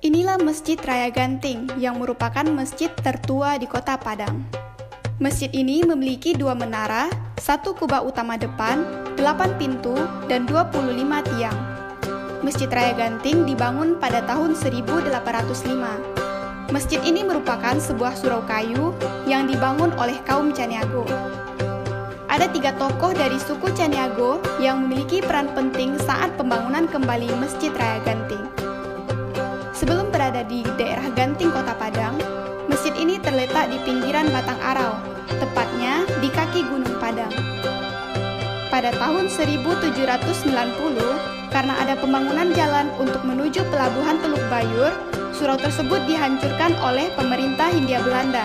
Inilah Masjid Raya Ganting yang merupakan masjid tertua di Kota Padang. Masjid ini memiliki 2 menara, 1 kubah utama depan, 8 pintu, dan 25 tiang. Masjid Raya Ganting dibangun pada tahun 1805. Masjid ini merupakan sebuah surau kayu yang dibangun oleh kaum Caniago. Ada 3 tokoh dari suku Caniago yang memiliki peran penting saat pembangunan kembali Masjid Raya Ganting. Sebelum berada di daerah Ganting, Kota Padang, masjid ini terletak di pinggiran Batang Arau, tepatnya di kaki Gunung Padang. Pada tahun 1790, karena ada pembangunan jalan untuk menuju pelabuhan Teluk Bayur, surau tersebut dihancurkan oleh pemerintah Hindia Belanda.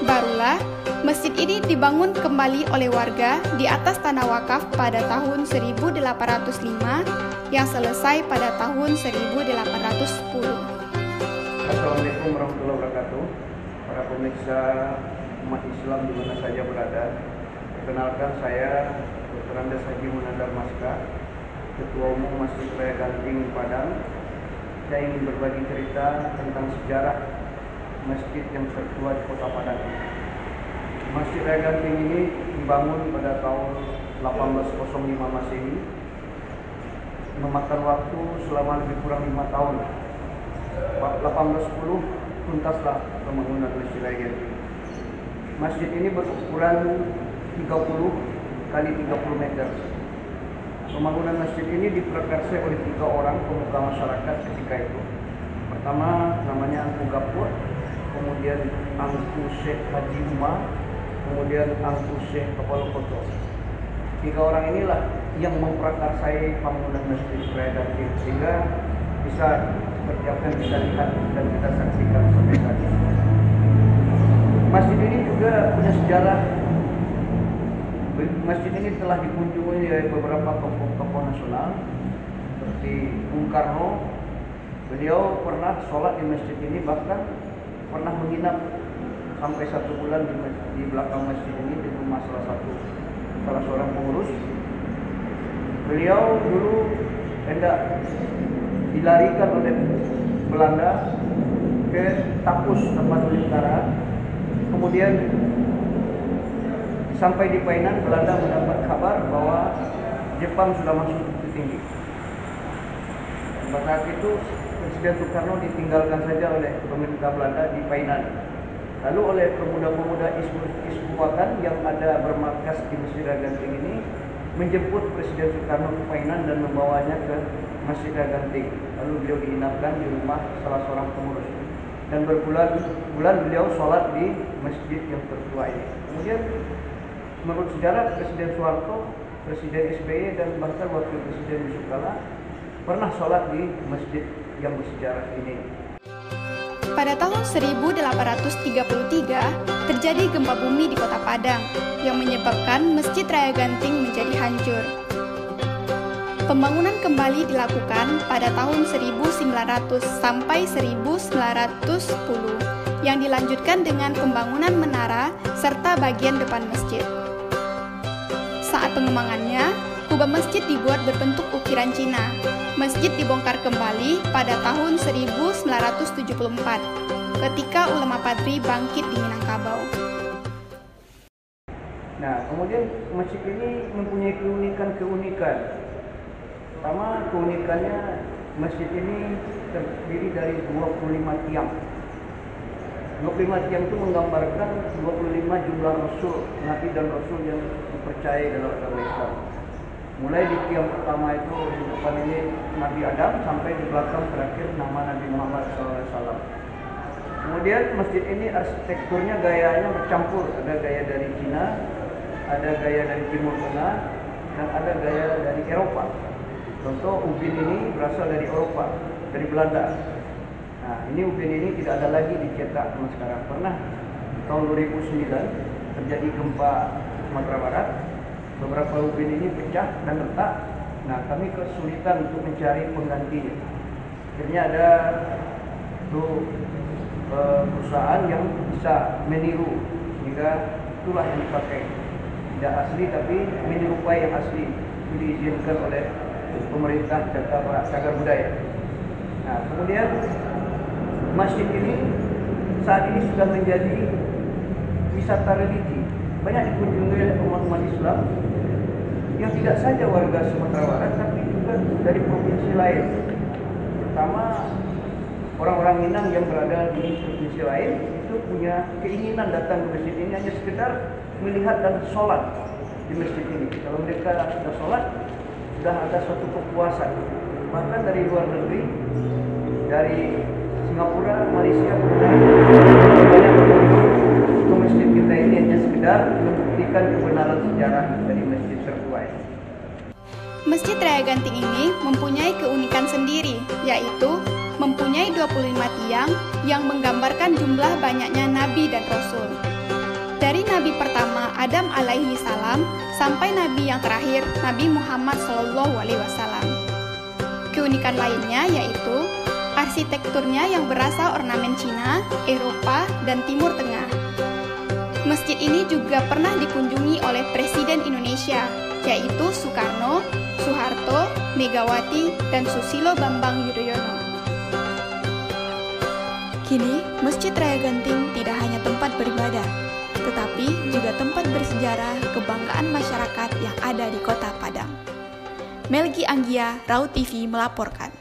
Barulah masjid ini dibangun kembali oleh warga di atas tanah wakaf pada tahun 1805 yang selesai pada tahun 1810. Assalamualaikum warahmatullahi wabarakatuh. Para pemirsa umat Islam di mana saja berada. Perkenalkan, saya Dr. Andes Haji Munandar Maska, Ketua Umum Masjid Raya Ganting Padang. Saya ingin berbagi cerita tentang sejarah masjid yang tertua di Kota Padang. Masjid Raya Ganting ini dibangun pada tahun 1805 Masehi, memakan waktu selama lebih kurang 5 tahun. 1810 tuntaslah pembangunan Masjid Raya Ganting. Masjid ini berukuran 30 kali 30 meter. Pembangunan masjid ini diprakarsai oleh 3 orang pemuka masyarakat ketika itu. Pertama namanya Angku Gapur, kemudian Angku Syekh Haji Umar, kemudian Angku Syekh Kepala Koto. 3 orang inilah yang memprakarsai pembangunan Masjid Raya Ganting sehingga bisa seperti apa yang kita lihat dan kita saksikan sampai tadi. Masjid ini juga punya sejarah. Masjid ini telah dikunjungi oleh beberapa tokoh-tokoh nasional seperti Bung Karno. Beliau pernah sholat di masjid ini, bahkan pernah menginap sampai 1 bulan di belakang masjid ini di rumah salah seorang pengurus. Beliau dulu hendak dilarikan oleh Belanda ke Tapus, tempat lingkaran. Kemudian sampai di Painan, Belanda mendapat kabar bahwa Jepang sudah masuk ke tinggi. Pada saat itu Presiden Soekarno ditinggalkan saja oleh pemerintah Belanda di Painan. Lalu oleh pemuda-pemuda Iskuwakan yang ada bermarkas di Masjid Raya Ganting ini menjemput Presiden Soekarno ke Painan dan membawanya ke Masjid Raya Ganting. Lalu beliau diinapkan di rumah salah seorang pengurus. Dan berbulan-bulan beliau sholat di masjid yang tertua ini. Kemudian menurut sejarah Presiden Soeharto, Presiden SBY, dan bahkan Wakil Presiden Yusuf Kala pernah sholat di masjid yang bersejarah ini. Pada tahun 1833, terjadi gempa bumi di Kota Padang yang menyebabkan Masjid Raya Ganting menjadi hancur. Pembangunan kembali dilakukan pada tahun 1900 sampai 1910 yang dilanjutkan dengan pembangunan menara serta bagian depan masjid. Saat pengembangannya, kubah masjid dibuat berbentuk ukiran Cina. Masjid dibongkar kembali pada tahun 1974 ketika ulama Padri bangkit di Minangkabau. Nah, kemudian masjid ini mempunyai keunikan. Pertama, keunikannya masjid ini terdiri dari 25 tiang. 25 tiang itu menggambarkan 25 jumlah Rasul, Nabi dan Rasul yang dipercayai dalam agama Islam. Mulai di tiang pertama itu di depan ini Nabi Adam sampai di belakang terakhir nama Nabi Muhammad SAW. Kemudian masjid ini arsitekturnya gayanya bercampur, ada gaya dari Cina, ada gaya dari Timur Tengah, dan ada gaya dari Eropa. Contoh ubin ini berasal dari Eropa, dari Belanda. Nah, ini ubin ini tidak ada lagi dicetak sama sekarang. Pernah tahun 2009 terjadi gempa Sumatera Barat. Beberapa ubin ini pecah dan retak. Nah, kami kesulitan untuk mencari penggantinya. Akhirnya ada perusahaan yang bisa meniru, sehingga itulah yang dipakai. Tidak asli tapi menyerupai yang asli, diizinkan oleh pemerintah cagar budaya. Nah, kemudian masjid ini saat ini sudah menjadi wisata religi. Banyak dikunjungi oleh umat Islam yang tidak saja warga Sumatera Barat, tapi juga dari provinsi lain. Pertama, orang-orang Minang yang berada di provinsi lain itu punya keinginan datang ke masjid ini hanya sekedar melihat dan sholat di masjid ini. Kalau mereka sudah sholat, sudah ada suatu kepuasan. Bahkan dari luar negeri, dari Singapura, Malaysia, banyak ke masjid kita ini hanya sekedar membuktikan kebenaran sejarah dari masjid tertua ini. Masjid Raya Ganting ini mempunyai keunikan sendiri, yaitu mempunyai 25 tiang yang menggambarkan jumlah banyaknya nabi dan rasul. Dari nabi pertama Adam alaihi salam sampai nabi yang terakhir Nabi Muhammad sallallahu alaihi wasallam. Keunikan lainnya yaitu arsitekturnya yang berasal ornamen Cina, Eropa, dan Timur Tengah. Masjid ini juga pernah dikunjungi oleh Presiden Indonesia, yaitu Soekarno, Soeharto, Megawati, dan Susilo Bambang Yudhoyono. Kini, Masjid Raya Ganting tidak hanya tempat beribadah, tetapi juga tempat bersejarah kebanggaan masyarakat yang ada di Kota Padang. Melgi Anggia, Raut TV melaporkan.